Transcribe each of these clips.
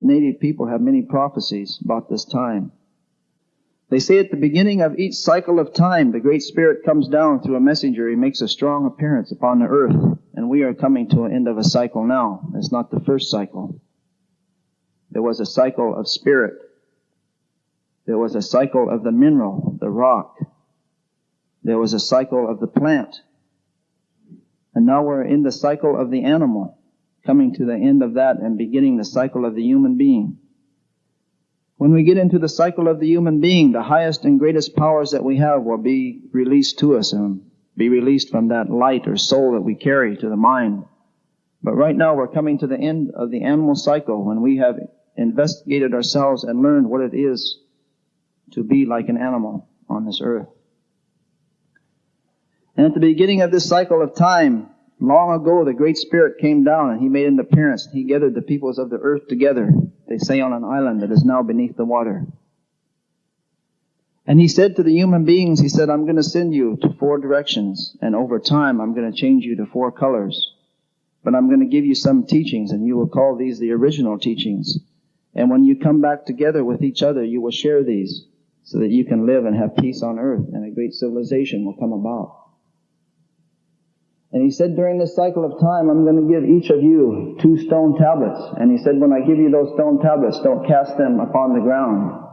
native people have many prophecies about this time. They say at the beginning of each cycle of time, the Great Spirit comes down through a messenger. He makes a strong appearance upon the earth. And we are coming to an end of a cycle now. It's not the first cycle. There was a cycle of spirit. There was a cycle of the mineral, the rock. There was a cycle of the plant. And now we're in the cycle of the animal, coming to the end of that and beginning the cycle of the human being. When we get into the cycle of the human being, the highest and greatest powers that we have will be released to us and be released from that light or soul that we carry to the mind. But right now we're coming to the end of the animal cycle when we have investigated ourselves and learned what it is to be like an animal on this earth. And at the beginning of this cycle of time, long ago, the Great Spirit came down and He made an appearance. He gathered the peoples of the earth together. They say on an island that is now beneath the water. And He said to the human beings, He said, I'm going to send you to 4 directions. And over time, I'm going to change you to 4 colors. But I'm going to give you some teachings, and you will call these the original teachings. And when you come back together with each other, you will share these so that you can live and have peace on earth, and a great civilization will come about. And He said, during this cycle of time, I'm going to give each of you 2 stone tablets. And He said, when I give you those stone tablets, don't cast them upon the ground.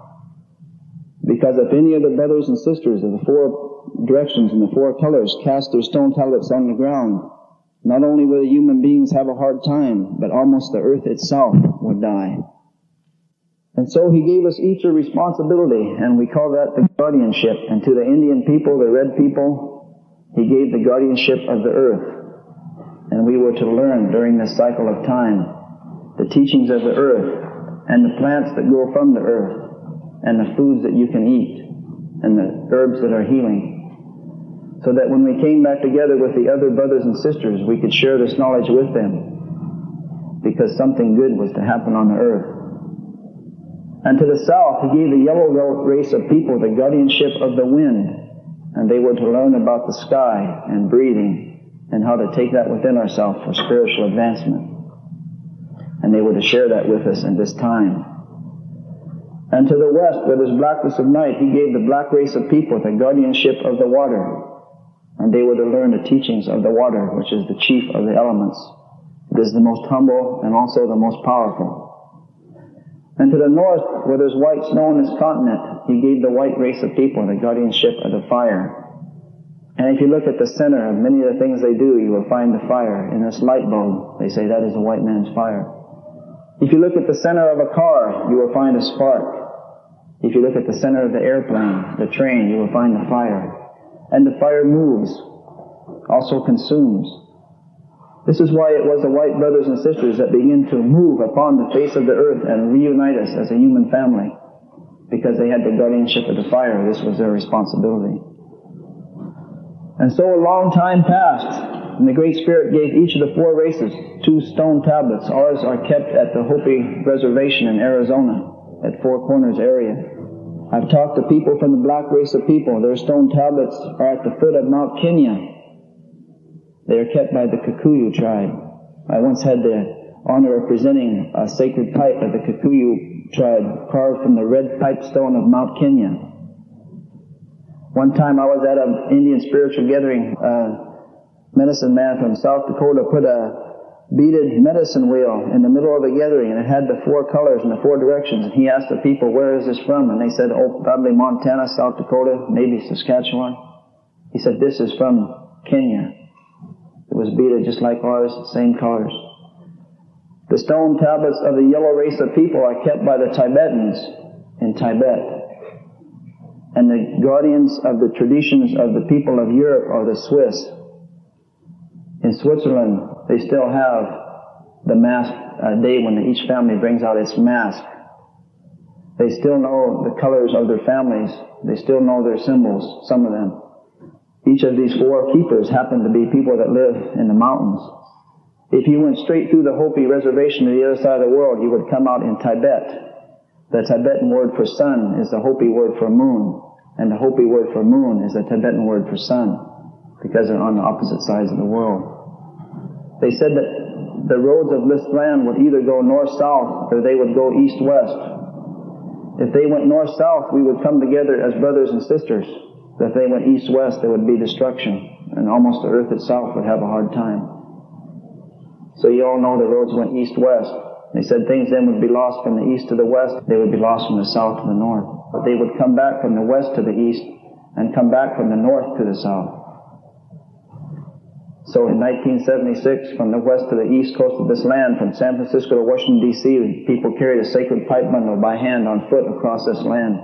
Because if any of the brothers and sisters of the 4 directions and the 4 colors cast their stone tablets on the ground, not only will the human beings have a hard time, but almost the earth itself would die. And so He gave us each a responsibility, and we call that the guardianship. And to the Indian people, the red people, He gave the guardianship of the earth. And we were to learn during this cycle of time the teachings of the earth and the plants that grow from the earth and the foods that you can eat and the herbs that are healing. So that when we came back together with the other brothers and sisters, we could share this knowledge with them, because something good was to happen on the earth. And to the south, He gave the yellow race of people the guardianship of the wind. And they were to learn about the sky and breathing and how to take that within ourselves for spiritual advancement. And they were to share that with us in this time. And to the west, where there's blackness of night, He gave the black race of people the guardianship of the water. And they were to learn the teachings of the water, which is the chief of the elements. It is the most humble and also the most powerful. And to the north, where there's white snow on this continent, He gave the white race of people the guardianship of the fire. And if you look at the center of many of the things they do, you will find the fire. In this light bulb, they say that is the white man's fire. If you look at the center of a car, you will find a spark. If you look at the center of the airplane, the train, you will find the fire. And the fire moves, also consumes. This is why it was the white brothers and sisters that began to move upon the face of the earth and reunite us as a human family. Because they had the guardianship of the fire. This was their responsibility. And so a long time passed, and the Great Spirit gave each of the 4 races 2 stone tablets. Ours are kept at the HOPI reservation in Arizona, at 4 Corners area. I've talked to people from the black race of people. Their stone tablets are at the foot of Mount Kenya. They are kept by the Kikuyu tribe. I once had the honor of presenting a sacred pipe of the Kikuyu tribe carved from the red pipestone of Mount Kenya. One time I was at an Indian spiritual gathering. A medicine man from South Dakota put a beaded medicine wheel in the middle of the gathering, and it had the 4 colors and the 4 directions. And he asked the people, where is this from? And they said, oh, probably Montana, South Dakota, maybe Saskatchewan. He said, this is from Kenya. It was beaded just like ours, same colors. The stone tablets of the yellow race of people are kept by the Tibetans in Tibet. And the guardians of the traditions of the people of Europe are the Swiss. In Switzerland, they still have the mask day when each family brings out its mask. They still know the colors of their families. They still know their symbols, some of them. Each of these 4 keepers happen to be people that live in the mountains. If you went straight through the Hopi reservation to the other side of the world, you would come out in Tibet. The Tibetan word for sun is the Hopi word for moon, and the Hopi word for moon is the Tibetan word for sun, because they're on the opposite sides of the world. They said that the roads of this land would either go north-south or they would go east-west. If they went north-south, we would come together as brothers and sisters. But if they went east-west, there would be destruction, and almost the earth itself would have a hard time. So you all know the roads went east-west. They said things then would be lost from the east to the west. They would be lost from the south to the north. But they would come back from the west to the east and come back from the north to the south. So in 1976, from the west to the east coast of this land, from San Francisco to Washington, D.C., people carried a sacred pipe bundle by hand on foot across this land.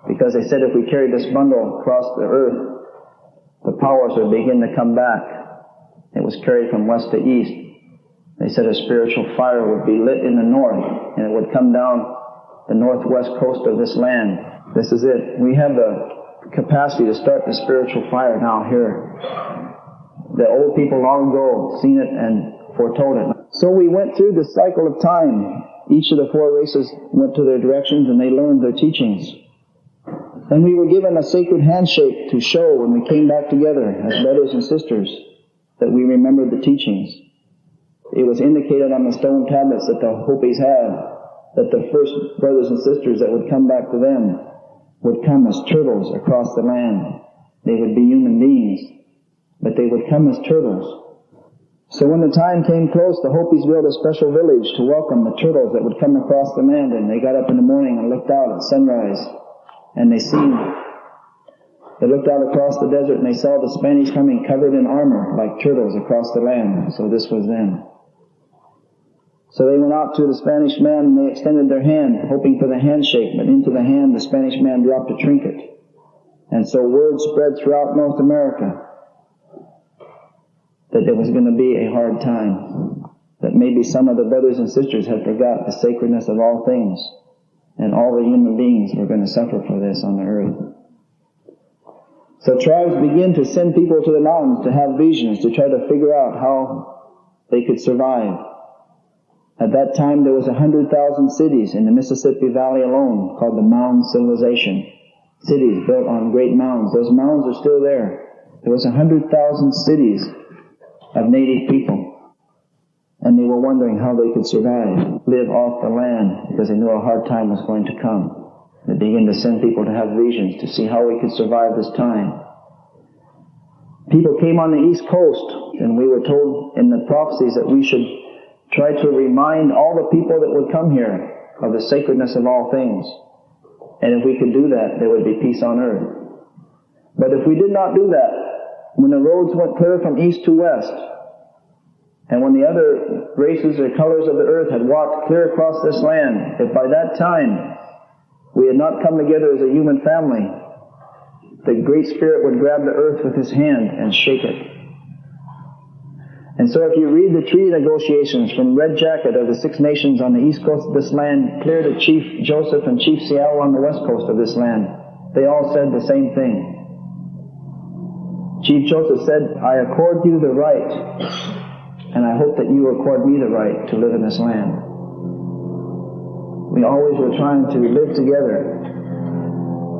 Because they said if we carried this bundle across the earth, the powers would begin to come back. It was carried from west to east. They said a spiritual fire would be lit in the north, and it would come down the northwest coast of this land. This is it. We have the capacity to start the spiritual fire now here. The old people long ago seen it and foretold it. So we went through the cycle of time. Each of the four races went to their directions and they learned their teachings. And we were given a sacred handshake to show when we came back together as brothers and sisters that we remembered the teachings. It was indicated on the stone tablets that the HOPIs had that the first brothers and sisters that would come back to them would come as turtles across the land. They would be human beings, but they would come as turtles. So when the time came close, the Hopis built a special village to welcome the turtles that would come across the land, and they got up in the morning and looked out at sunrise, and they looked out across the desert and they saw the Spanish coming covered in armor like turtles across the land. So this was them. So they went out to the Spanish man and they extended their hand, hoping for the handshake, but into the hand the Spanish man dropped a trinket. And so word spread throughout North America that there was going to be a hard time, that maybe some of the brothers and sisters had forgot the sacredness of all things, and all the human beings were going to suffer for this on the earth. So tribes began to send people to the mountains to have visions, to try to figure out how they could survive. At that time there was 100,000 cities in the Mississippi Valley alone called the Mound Civilization. Cities built on great mounds. Those mounds are still there. There was 100,000 cities of native people. And they were wondering how they could survive, live off the land, because they knew a hard time was going to come. They began to send people to have visions to see how we could survive this time. People came on the East Coast, and we were told in the prophecies that we should try to remind all the people that would come here of the sacredness of all things. And if we could do that, there would be peace on earth. But if we did not do that, when the roads went clear from east to west, and when the other races or colors of the earth had walked clear across this land, if by that time we had not come together as a human family, the Great Spirit would grab the earth with His hand and shake it. And so if you read the treaty negotiations from Red Jacket of the Six Nations on the east coast of this land, clear to Chief Joseph and Chief Seattle on the west coast of this land, they all said the same thing. Chief Joseph said, I accord you the right, and I hope that you accord me the right to live in this land. We always were trying to live together.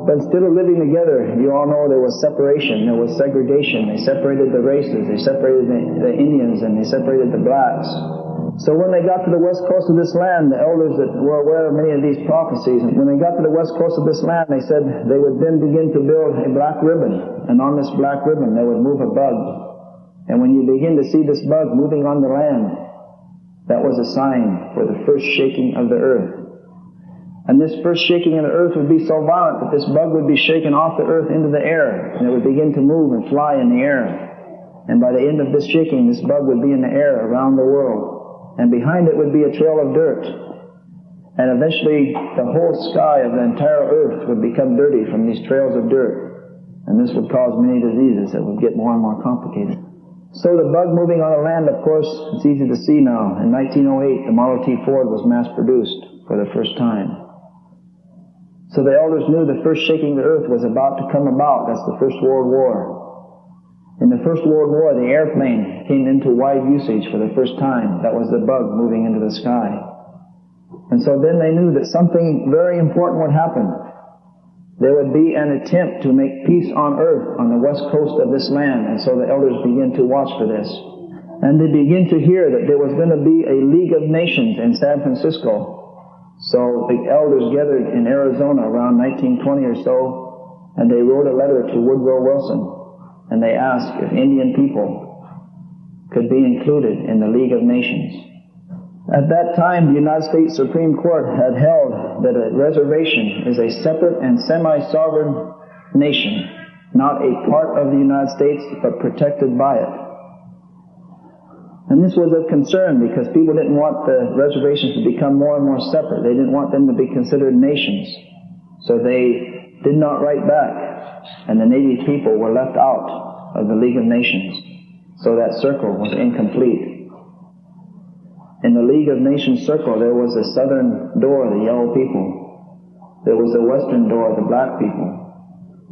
But instead of living together, you all know there was separation, there was segregation. They separated the races, they separated the Indians, and they separated the blacks. So when they got to the west coast of this land, the elders that were aware of many of these prophecies, when they got to the west coast of this land, they said they would then begin to build a black ribbon, and on this black ribbon they would move a bug. And when you begin to see this bug moving on the land, that was a sign for the first shaking of the earth. And this first shaking of the earth would be so violent that this bug would be shaken off the earth into the air, and it would begin to move and fly in the air. And by the end of this shaking, this bug would be in the air around the world. And behind it would be a trail of dirt. And eventually, the whole sky of the entire earth would become dirty from these trails of dirt. And this would cause many diseases that would get more and more complicated. So the bug moving on the land, of course, it's easy to see now. In 1908, the Model T Ford was mass-produced for the first time. So the elders knew the first shaking of the earth was about to come about. That's the First World War. In the First World War, the airplane came into wide usage for the first time. That was the bug moving into the sky. And so then they knew that something very important would happen. There would be an attempt to make peace on earth on the west coast of this land. And so the elders began to watch for this. And they begin to hear that there was going to be a League of Nations in San Francisco. So the elders gathered in Arizona around 1920 or so, and they wrote a letter to Woodrow Wilson, and they asked if Indian people could be included in the League of Nations. At that time, the United States Supreme Court had held that a reservation is a separate and semi-sovereign nation, not a part of the United States, but protected by it. And this was of concern because people didn't want the reservations to become more and more separate. They didn't want them to be considered nations. So they did not write back, and the native people were left out of the League of Nations. So that circle was incomplete. In the League of Nations circle, there was the southern door, the yellow people. There was the western door, the black people.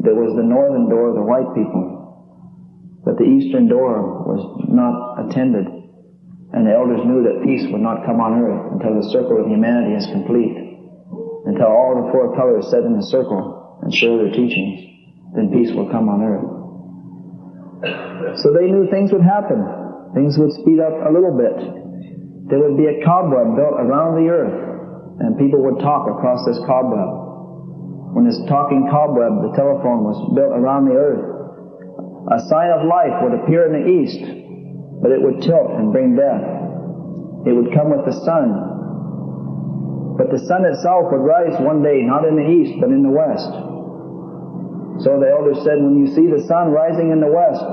There was the northern door, the white people. But the eastern door was not attended. And the elders knew that peace would not come on earth until the circle of humanity is complete. Until all the four colors sit in the circle and share their teachings, then peace will come on earth. So they knew things would happen. Things would speed up a little bit. There would be a cobweb built around the earth, and people would talk across this cobweb. When this talking cobweb, the telephone, was built around the earth, a sign of life would appear in the east, but it would tilt and bring death. It would come with the sun. But the sun itself would rise one day, not in the east, but in the west. So the elders said, when you see the sun rising in the west,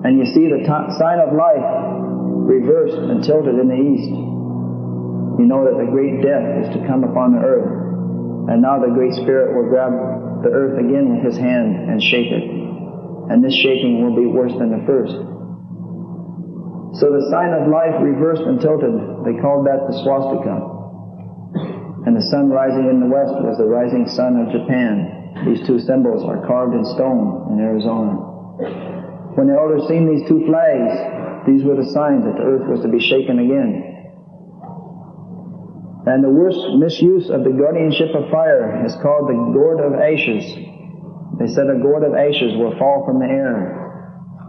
and you see the sign of life reversed and tilted in the east, you know that the great death is to come upon the earth. And now the Great Spirit will grab the earth again with His hand and shake it. And this shaking will be worse than the first. So the sign of life reversed and tilted, they called that the swastika. And the sun rising in the west was the rising sun of Japan. These two symbols are carved in stone in Arizona. When the elders seen these two flags, these were the signs that the earth was to be shaken again. And the worst misuse of the guardianship of fire is called the gourd of ashes. They said a gourd of ashes will fall from the air.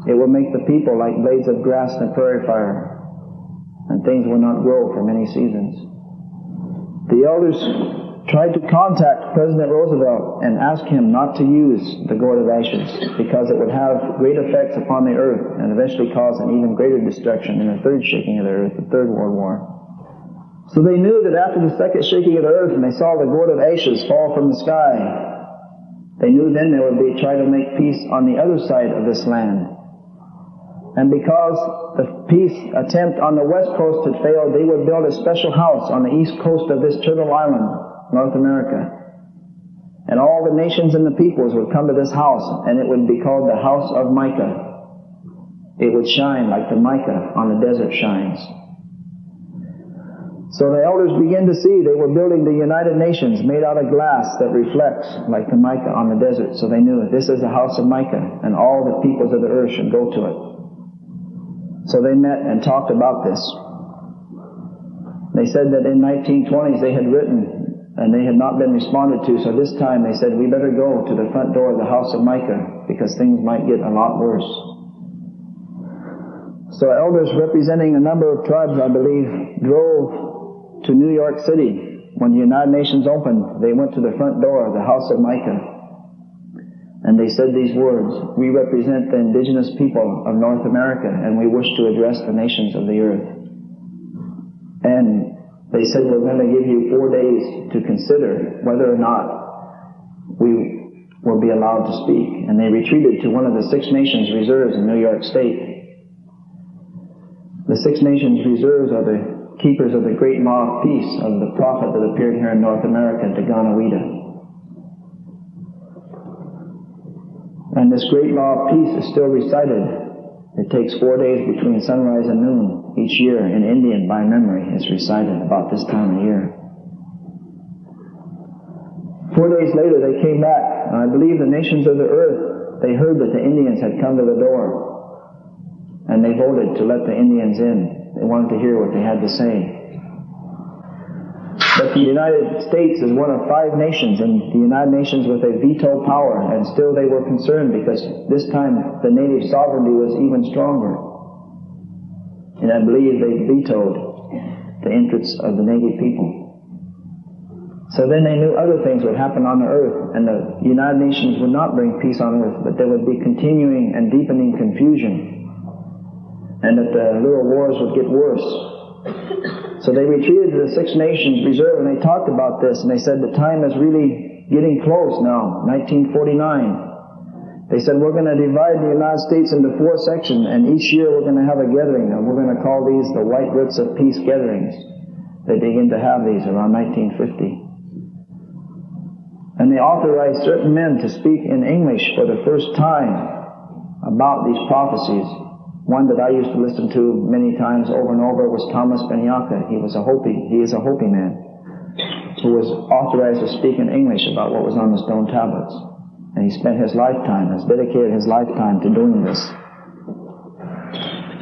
It will make the people like blades of grass in a prairie fire, and things will not grow for many seasons. The elders tried to contact President Roosevelt and ask him not to use the gourd of ashes because it would have great effects upon the earth and eventually cause an even greater destruction in the third shaking of the earth, the Third World War. So they knew that after the second shaking of the earth and they saw the gourd of ashes fall from the sky, they knew then they would be trying to make peace on the other side of this land. And because the peace attempt on the west coast had failed, they would build a special house on the east coast of this Turtle Island, North America. And all the nations and the peoples would come to this house, and it would be called the House of Mica. It would shine like the mica on the desert shines. So the elders began to see they were building the United Nations made out of glass that reflects like the mica on the desert. So they knew this is the House of Mica, and all the peoples of the earth should go to it. So they met and talked about this. They said that in 1920s they had written and they had not been responded to, so this time they said we better go to the front door of the House of Mica because things might get a lot worse. So elders representing a number of tribes, I believe, drove to New York City. When the United Nations opened, they went to the front door of the House of Mica. And they said these words, we represent the indigenous people of North America and we wish to address the nations of the earth. And they said, we're going to give you 4 days to consider whether or not we will be allowed to speak. And they retreated to one of the Six Nations reserves in New York State. The Six Nations reserves are the keepers of the great law of peace of the prophet that appeared here in North America, Daganawida. And this great law of peace is still recited. It takes 4 days between sunrise and noon each year in Indian by memory. It's recited about this time of year. 4 days later they came back, and I believe the nations of the earth, they heard that the Indians had come to the door, and they voted to let the Indians in. They wanted to hear what they had to say. But the United States is one of 5 nations, and the United Nations with a veto power, and still they were concerned because this time the native sovereignty was even stronger. And I believe they vetoed the entrance of the native people. So then they knew other things would happen on the earth, and the United Nations would not bring peace on earth, but there would be continuing and deepening confusion, and that the little wars would get worse. So they retreated to the Six Nations Reserve, and they talked about this, and they said the time is really getting close now, 1949. They said, we're going to divide the United States into 4 sections, and each year we're going to have a gathering, and we're going to call these the White Roots of Peace gatherings. They begin to have these around 1950. And they authorized certain men to speak in English for the first time about these prophecies. One that I used to listen to many times over and over was Thomas Benyaka. He was a HOPI. He is a HOPI man who was authorized to speak in English about what was on the stone tablets. And he spent his lifetime, has dedicated his lifetime to doing this.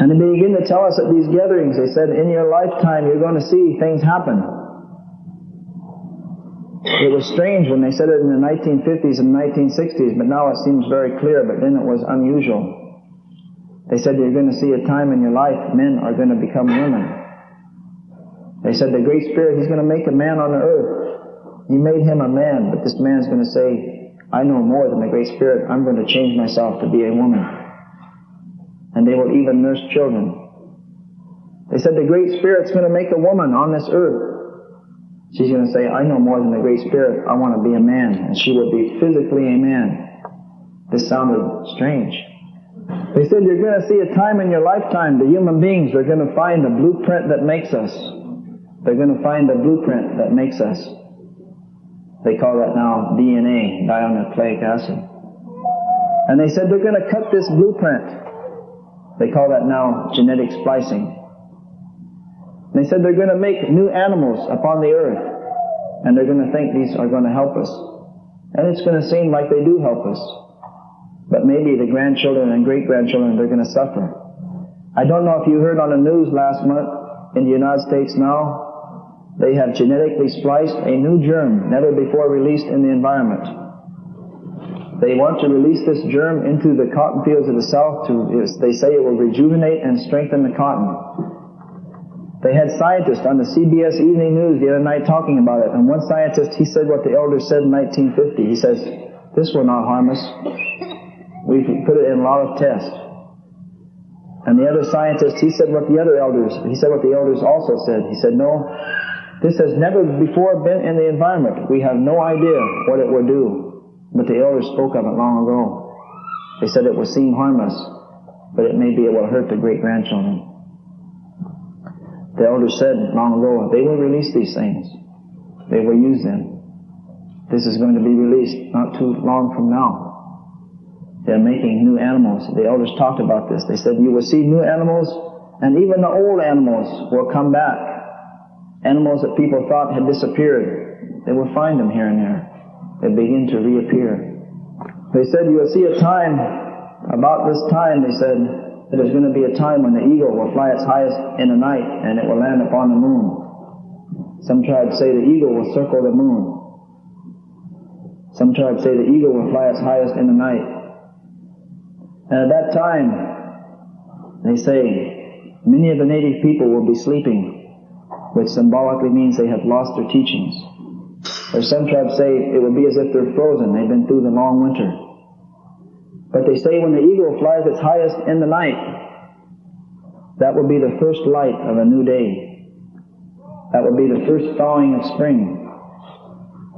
And they begin to tell us at these gatherings, they said, in your lifetime you're going to see things happen. It was strange when they said it in the 1950s and 1960s, but now it seems very clear, but then it was unusual. They said you're going to see a time in your life men are going to become women. They said the Great Spirit, He's going to make a man on the earth. He made him a man, but this man's going to say, I know more than the Great Spirit. I'm going to change myself to be a woman. And they will even nurse children. They said the Great Spirit's going to make a woman on this earth. She's going to say, I know more than the Great Spirit. I want to be a man. And she will be physically a man. This sounded strange. They said, you're going to see a time in your lifetime, the human beings are going to find a blueprint that makes us. They're going to find a blueprint that makes us. They call that now DNA, dinucleic acid. And they said they're going to cut this blueprint. They call that now genetic splicing. They said they're going to make new animals upon the earth, and they're going to think these are going to help us. And it's going to seem like they do help us. But maybe the grandchildren and great-grandchildren, they're going to suffer. I don't know if you heard on the news last month, in the United States now, they have genetically spliced a new germ, never before released in the environment. They want to release this germ into the cotton fields of the South they say it will rejuvenate and strengthen the cotton. They had scientists on the CBS Evening News the other night talking about it, and one scientist, he said what the elders said in 1950. He says, this will not harm us. We put it in a lot of tests. And the other scientist, he said what the elders also said. He said, no, this has never before been in the environment. We have no idea what it will do. But the elders spoke of it long ago. They said it will seem harmless, but it may be it will hurt the great-grandchildren. The elders said long ago, they will release these things. They will use them. This is going to be released not too long from now. They're making new animals. The elders talked about this. They said, you will see new animals, and even the old animals will come back. Animals that people thought had disappeared. They will find them here and there. They begin to reappear. They said, you will see a time, about this time, they said, there's going to be a time when the eagle will fly its highest in the night and it will land upon the moon. Some tribes say the eagle will circle the moon. Some tribes say the eagle will fly its highest in the night. And at that time, they say, many of the native people will be sleeping, which symbolically means they have lost their teachings. Or some tribes say it will be as if they're frozen. They've been through the long winter. But they say when the eagle flies its highest in the night, that will be the first light of a new day. That will be the first thawing of spring.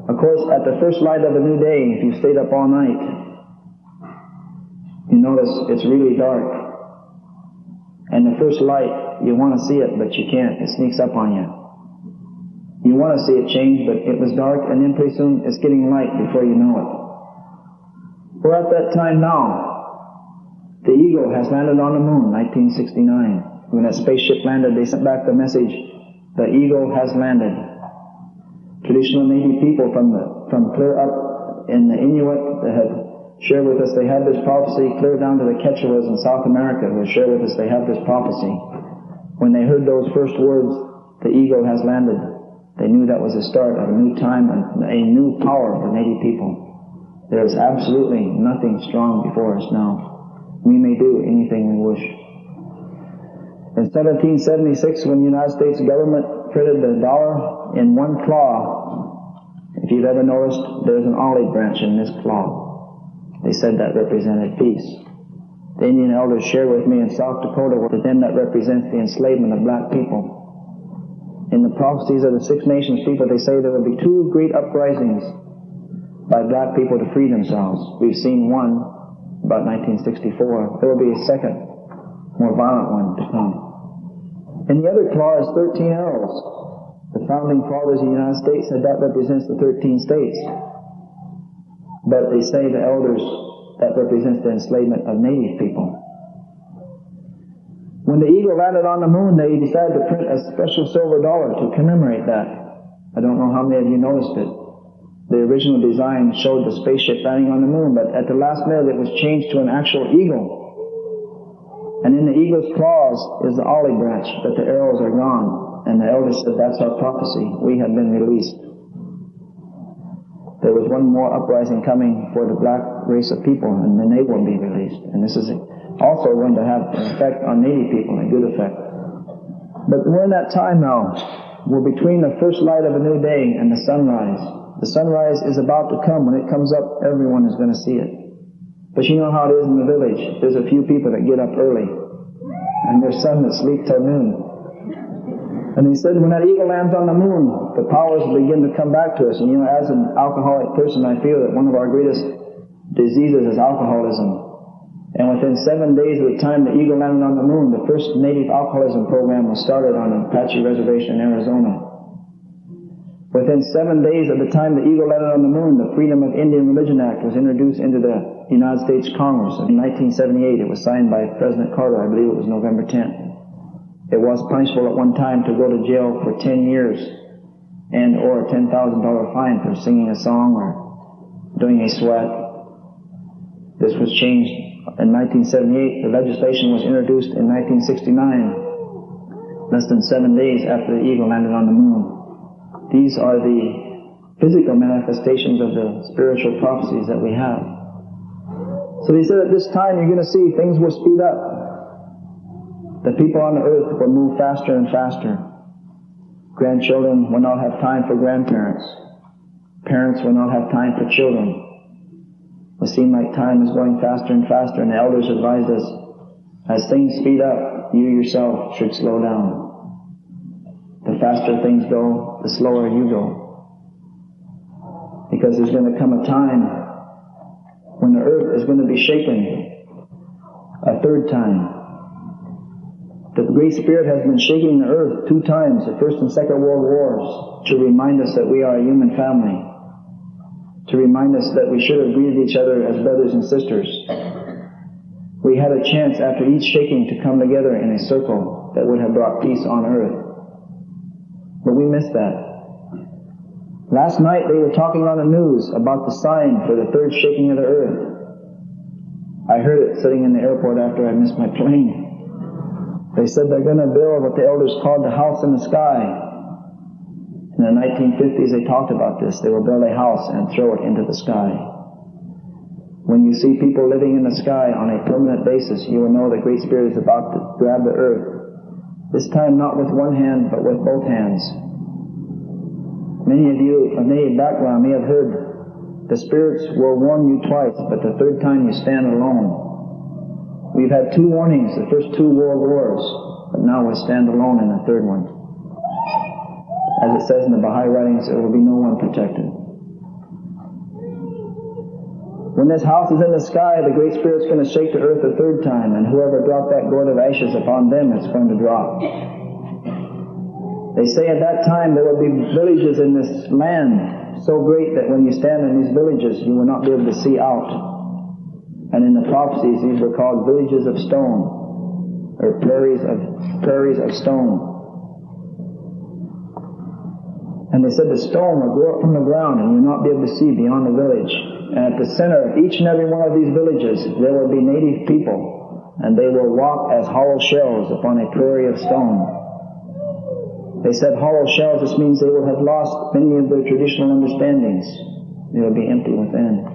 Of course, at the first light of a new day, if you stayed up all night, you notice it's really dark. And the first light, you want to see it, but you can't. It sneaks up on you. You want to see it change, but it was dark, and then pretty soon it's getting light before you know it. We're at that time now. The eagle has landed on the moon, 1969. When that spaceship landed, they sent back the message, the eagle has landed. Traditional Native people from clear up in the Inuit that had shared with us, they had this prophecy clear down to the Quechuas in South America who shared with us, they have this prophecy. When they heard those first words, the eagle has landed, they knew that was the start of a new time, a new power for Native people. There is absolutely nothing strong before us now. We may do anything we wish. In 1776, when the United States government printed the dollar in one claw, if you've ever noticed, there's an olive branch in this claw. They said that represented peace. The Indian elders shared with me in South Dakota, for them that represents the enslavement of black people. In the prophecies of the Six Nations people, they say there will be two great uprisings by black people to free themselves. We've seen one about 1964. There will be a second, more violent one to come. And the other claw is 13 arrows. The founding fathers of the United States said that represents the 13 states. But they say, the elders, that represents the enslavement of native people. When the eagle landed on the moon, they decided to print a special silver dollar to commemorate that. I don't know how many of you noticed it. The original design showed the spaceship landing on the moon, but at the last minute it was changed to an actual eagle. And in the eagle's claws is the olive branch, but the arrows are gone. And the elders said, that's our prophecy. We have been released. There was one more uprising coming for the black race of people, and then they will be released. And this is also going to have an effect on native people, a good effect. But we're in that time now. We're between the first light of a new day and the sunrise. The sunrise is about to come. When it comes up, everyone is going to see it. But you know how it is in the village. There's a few people that get up early, and there's some that sleep till noon. And he said, when that eagle lands on the moon, the powers begin to come back to us. And you know, as an alcoholic person, I feel that one of our greatest diseases is alcoholism. And within 7 days of the time the eagle landed on the moon, the first native alcoholism program was started on an Apache reservation in Arizona. Within 7 days of the time the eagle landed on the moon, the Freedom of Indian Religion Act was introduced into the United States Congress. In 1978, it was signed by President Carter. I believe it was November 10th. It was punishable at one time to go to jail for 10 years and or a $10,000 fine for singing a song or doing a sweat. This was changed in 1978. The legislation was introduced in 1969, less than 7 days after the eagle landed on the moon. These are the physical manifestations of the spiritual prophecies that we have. So he said at this time you're going to see things will speed up. The people on the earth will move faster and faster. Grandchildren will not have time for grandparents. Parents will not have time for children. It will seem like time is going faster and faster, and the elders advised us, as things speed up, you yourself should slow down. The faster things go, the slower you go. Because there's going to come a time when the earth is going to be shaken a third time. The Great Spirit has been shaking the earth 2 times, the First and Second World Wars, to remind us that we are a human family, to remind us that we should have greeted each other as brothers and sisters. We had a chance after each shaking to come together in a circle that would have brought peace on earth. But we missed that. Last night they were talking on the news about the sign for the third shaking of the earth. I heard it sitting in the airport after I missed my plane. They said they're going to build what the elders called the house in the sky. In the 1950s they talked about this. They will build a house and throw it into the sky. When you see people living in the sky on a permanent basis, you will know the Great Spirit is about to grab the earth. This time not with one hand, but with both hands. Many of you of native background may have heard the spirits will warn you twice, but the third time you stand alone. We've had 2 warnings, the first 2 world wars, but now we stand alone in the third one. As it says in the Baha'i writings, there will be no one protected. When this house is in the sky, the Great Spirit's going to shake the earth a third time, and whoever dropped that gourd of ashes upon them, it's going to drop. They say at that time there will be villages in this land so great that when you stand in these villages, you will not be able to see out. And in the prophecies, these were called villages of stone, or prairies of stone. And they said the stone will grow up from the ground and you'll not be able to see beyond the village. And at the center of each and every one of these villages, there will be native people, and they will walk as hollow shells upon a prairie of stone. They said hollow shells, this means they will have lost many of their traditional understandings. They will be empty within.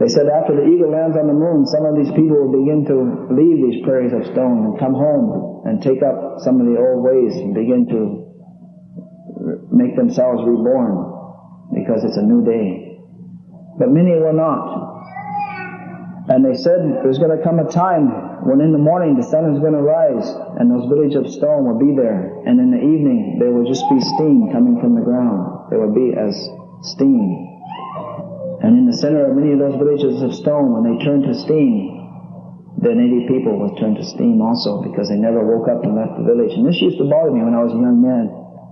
They said after the eagle lands on the moon, some of these people will begin to leave these prairies of stone and come home and take up some of the old ways and begin to make themselves reborn because it's a new day. But many will not. And they said there's going to come a time when in the morning the sun is going to rise and those villages of stone will be there. And in the evening there will just be steam coming from the ground. There will be as steam. And in the center of many of those villages of stone, when they turn to steam, the native people will turn to steam also because they never woke up and left the village. And this used to bother me when I was a young man.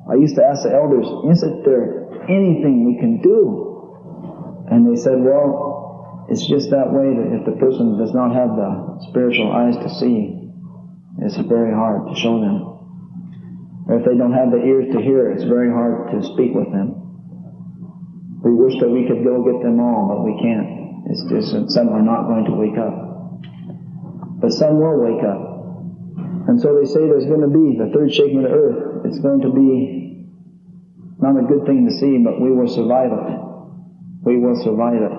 I used to ask the elders, isn't there anything we can do? And they said, well, it's just that way that if the person does not have the spiritual eyes to see, it's very hard to show them. Or if they don't have the ears to hear, it's very hard to speak with them. We wish that we could go get them all, but we can't. It's just that some are not going to wake up. But some will wake up. And so they say there's going to be the third shaking of the earth. It's going to be not a good thing to see, but we will survive it. We will survive it.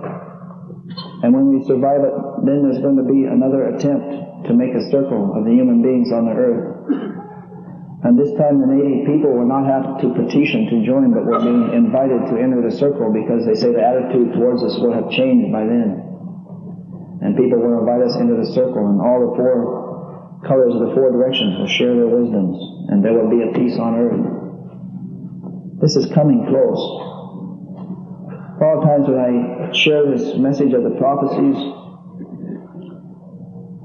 And when we survive it, then there's going to be another attempt to make a circle of the human beings on the earth. And this time the native people will not have to petition to join, but will be invited to enter the circle because they say the attitude towards us will have changed by then. And people will invite us into the circle, and all the four colors of the four directions will share their wisdoms, and there will be a peace on earth. This is coming close. All times when I share this message of the prophecies,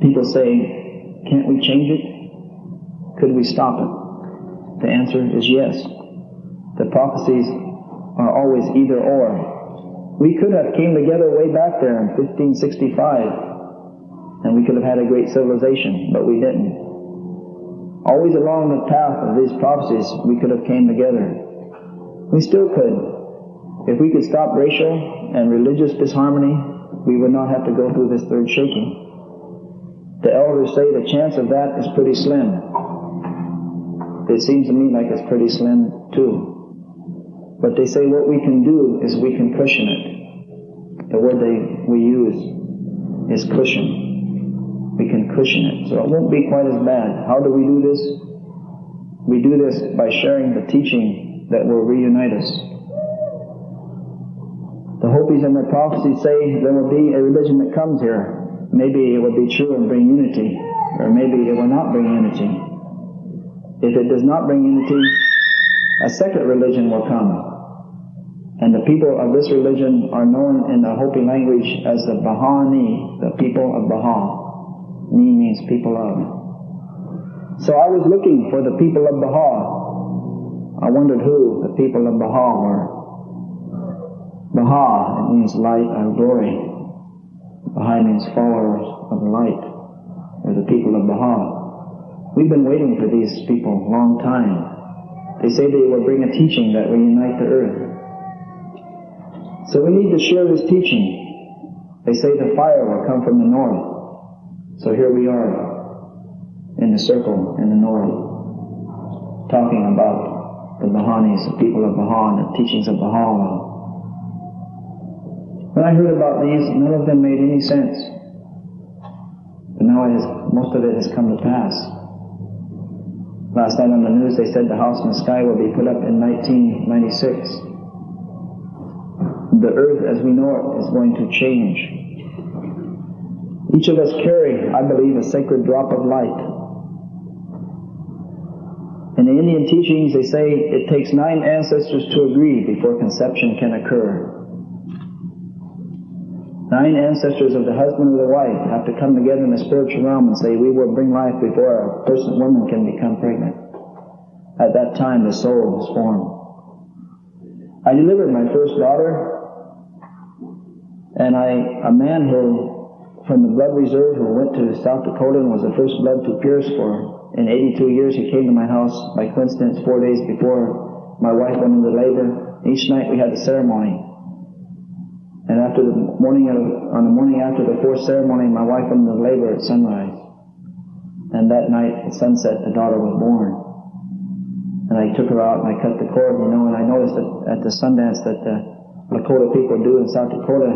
people say, can't we change it? Could we stop it? The answer is yes. The prophecies are always either or. We could have came together way back there in 1565 and we could have had a great civilization, but we didn't. Always along the path of these prophecies we could have came together. We still could. If we could stop racial and religious disharmony, we would not have to go through this third shaking. The elders say the chance of that is pretty slim. It seems to me like it's pretty slim too. But they say what we can do is we can cushion it. The word we use is cushion. We can cushion it. So it won't be quite as bad. How do we do this? We do this by sharing the teaching that will reunite us. The Hopis and their prophecies say there will be a religion that comes here. Maybe it will be true and bring unity, or maybe it will not bring unity. If it does not bring unity, a second religion will come. And the people of this religion are known in the Hopi language as the Baha-Ni, the people of Baha. Ni means people of. So I was looking for the people of Baha. I wondered who the people of Baha were. Baha, it means light or glory. Baha'i means followers of the light, or the people of Baha. We've been waiting for these people a long time. They say they will bring a teaching that will unite the earth. So we need to share this teaching. They say the fire will come from the north. So here we are in the circle in the north, talking about the Bahanis, the people of Baha, and the teachings of Baha'u'llah. When I heard about these, none of them made any sense. But now most of it has come to pass. Last night on the news they said the house in the sky will be put up in 1996. The earth as we know it is going to change. Each of us carry, I believe, a sacred drop of light. In the Indian teachings they say it takes 9 ancestors to agree before conception can occur. 9 ancestors of the husband or the wife have to come together in the spiritual realm and say, we will bring life before a woman can become pregnant. At that time the soul is formed. I delivered my first daughter, and a man who, from the blood reserve, who went to South Dakota and was the first blood to pierce for, in 82 years, he came to my house by coincidence 4 days before my wife went into labor. Each night we had a ceremony. And on the morning after the 4th ceremony, my wife went into labor at sunrise. And that night, at sunset, the daughter was born. And I took her out and I cut the cord, and I noticed that at the Sundance that the Lakota people do in South Dakota,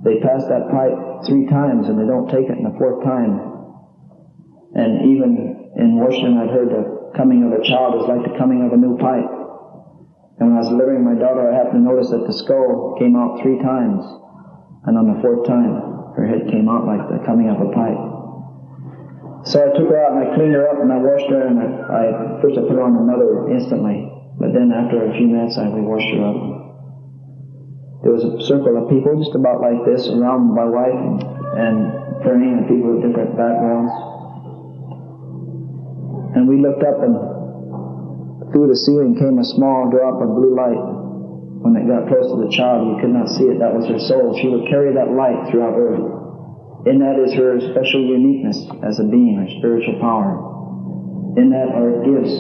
They pass that pipe 3 times and they don't take it in the 4th time. And even in Washington, I've heard the coming of a child is like the coming of a new pipe. And when I was delivering my daughter, I happened to notice that the skull came out 3 times. And on the 4th time, her head came out like the coming of a pipe. So I took her out and I cleaned her up and I washed her, and first I put her on another instantly. But then after a few minutes, we washed her up. There was a circle of people just about like this around my wife and praying, and people with different backgrounds. And we looked up, and through the ceiling came a small drop of blue light. When it got close to the child, you could not see it. That was her soul. She would carry that light throughout earth. In that is her special uniqueness as a being, her spiritual power. In that are her gifts.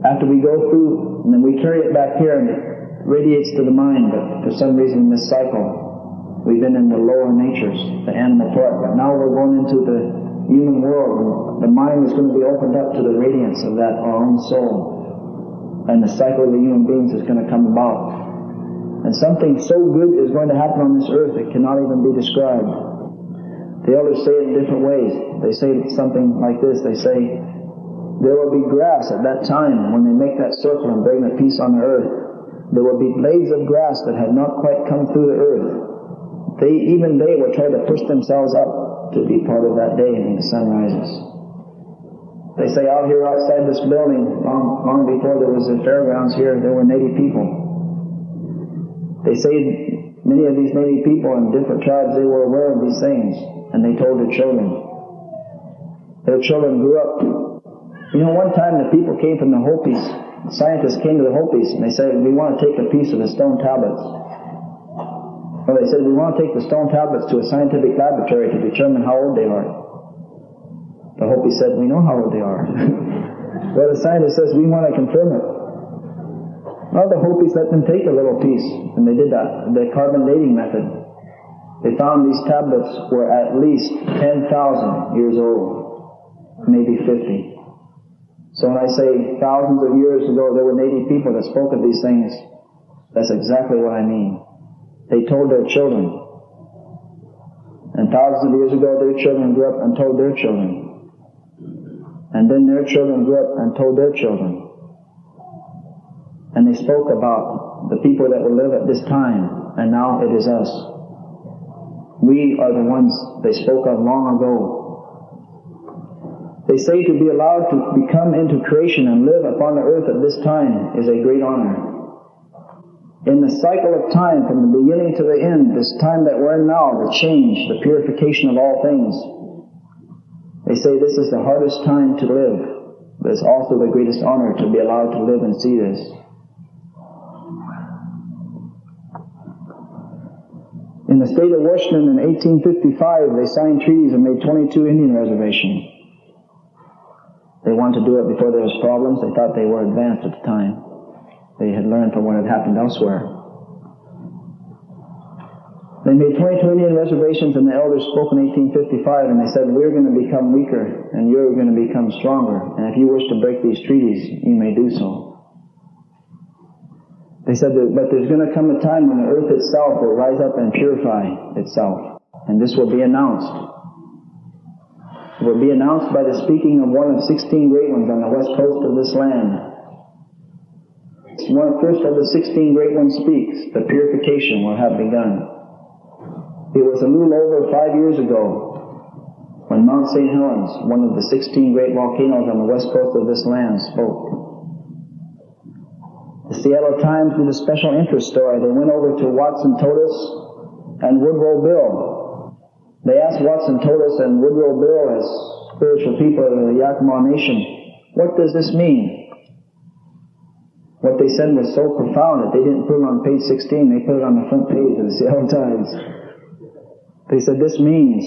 After we go through, and then we carry it back here, and it radiates to the mind, but for some reason in this cycle, we've been in the lower natures, the animal part, but now we're going into the human world, and the mind is going to be opened up to the radiance of that, our own soul. And the cycle of the human beings is going to come about. And something so good is going to happen on this earth that cannot even be described. The elders say it in different ways. They say something like this. They say, there will be grass at that time when they make that circle and bring the peace on the earth. There will be blades of grass that have not quite come through the earth. Even they will try to push themselves up to be part of that day when the sun rises. They say out here outside this building, long before there was the fairgrounds here, there were native people. They say many of these native people in different tribes, they were aware of these things, and they told their children. Their children grew up. You know, one time the people came from the HOPIs, scientists came to the HOPIs, and they said, we want to take a piece of the stone tablets. Well, they said, we want to take the stone tablets to a scientific laboratory to determine how old they are. The HOPI said, we know how old they are. Well, the scientist says, we want to confirm it. Well, the HOPIs let them take a little piece, and they did that, the carbon dating method. They found these tablets were at least 10,000 years old, maybe 50. So when I say thousands of years ago there were native people that spoke of these things, that's exactly what I mean. They told their children. And thousands of years ago their children grew up and told their children. And then their children grew up and told their children. And they spoke about the people that will live at this time, and now it is us. We are the ones they spoke of long ago. They say to be allowed to become into creation and live upon the earth at this time is a great honor. In the cycle of time, from the beginning to the end, this time that we're in now, the change, the purification of all things, they say this is the hardest time to live, but it's also the greatest honor to be allowed to live and see this. In the state of Washington in 1855, they signed treaties and made 22 Indian reservations. They wanted to do it before there was problems. They thought they were advanced at the time. They had learned from what had happened elsewhere. They made 22 Indian reservations, and the elders spoke in 1855, and they said, we're going to become weaker, and you're going to become stronger, and if you wish to break these treaties, you may do so. They said, but there's going to come a time when the earth itself will rise up and purify itself, and this will be announced. It will be announced by the speaking of one of 16 great ones on the west coast of this land. First of the 16 great ones speaks, the purification will have begun. It was a little over 5 years ago when Mount St. Helens, one of the 16 great volcanoes on the west coast of this land, spoke. The Seattle Times did a special interest story. They went over to Watson Totus and Woodrow Bill. They asked Watson Totus and Woodrow Bill, as spiritual people of the Yakima Nation, what does this mean? What they said was so profound that they didn't put it on page 16, they put it on the front page of the Seattle Times. They said this means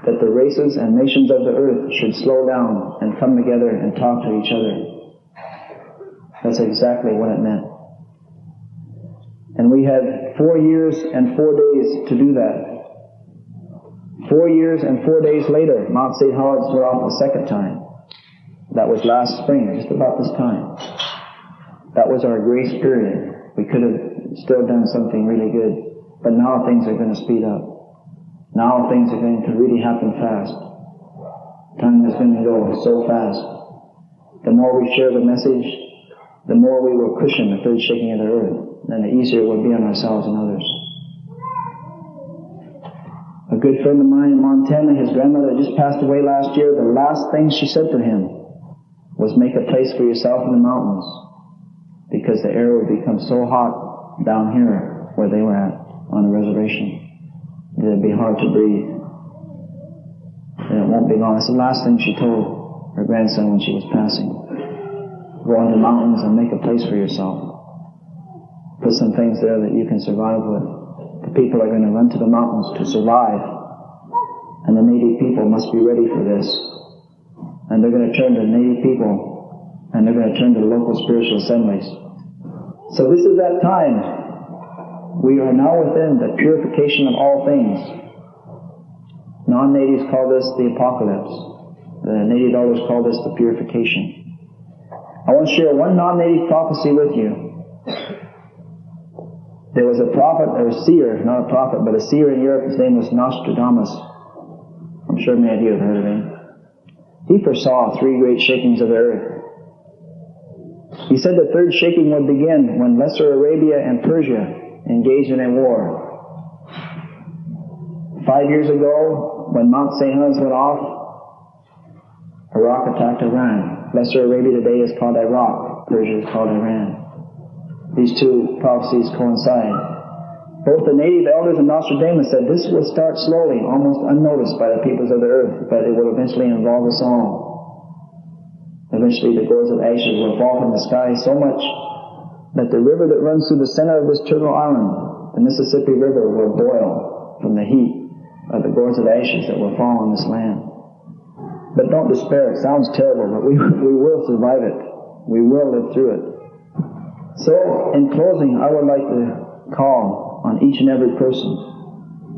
that the races and nations of the earth should slow down and come together and talk to each other. That's exactly what it meant. And we had 4 years and 4 days to do that. 4 years and 4 days later, Mount St. Helens went off the second time. That was last spring, just about this time. That was our grace period. We could have still done something really good. But now things are going to speed up. Now things are going to really happen fast. Time is going to go so fast. The more we share the message, the more we will cushion the third shaking of the earth, and the easier it will be on ourselves and others. A good friend of mine in Montana, his grandmother just passed away last year. The last thing she said to him was, make a place for yourself in the mountains, because the air would become so hot down here where they were at on the reservation that it'd be hard to breathe. And it won't be long. It's the last thing she told her grandson when she was passing. Go into the mountains and make a place for yourself. Put some things there that you can survive with. The people are going to run to the mountains to survive, and the native people must be ready for this. And they're going to turn to the native people, and they're going to turn to the local spiritual assemblies. So this is that time. We are now within the purification of all things. Non-natives call this the apocalypse. The native elders call this the purification. I want to share one non-native prophecy with you. There was a prophet, or a seer, not a prophet, but a seer in Europe. His name was Nostradamus. I'm sure many of you have heard of him. He foresaw 3 great shakings of the earth. He said the third shaking would begin when Lesser Arabia and Persia engaged in a war. 5 years ago, when Mount St. Helens went off, Iraq attacked Iran. Lesser Arabia today is called Iraq. Persia is called Iran. These two prophecies coincide. Both the native elders and Nostradamus said this will start slowly, almost unnoticed by the peoples of the earth, but it will eventually involve us all. Eventually the gourds of ashes will fall from the sky so much that the river that runs through the center of this turtle island, the Mississippi River, will boil from the heat of the gourds of ashes that will fall on this land. But don't despair. It sounds terrible, but we will survive it. We will live through it. So, in closing, I would like to call on each and every person,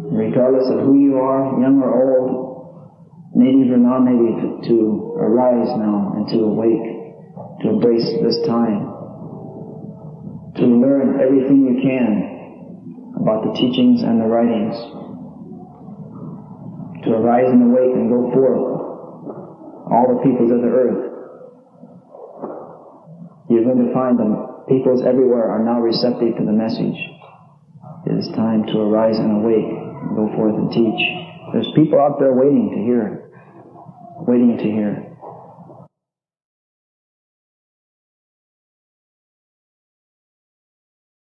regardless of who you are, young or old, native or non-native, to arise now and to awake, to embrace this time, to learn everything you can about the teachings and the writings, to arise and awake and go forth, all the peoples of the earth. You're going to find them. Peoples everywhere are now receptive to the message. It is time to arise and awake and go forth and teach. There's people out there waiting to hear. Waiting to hear.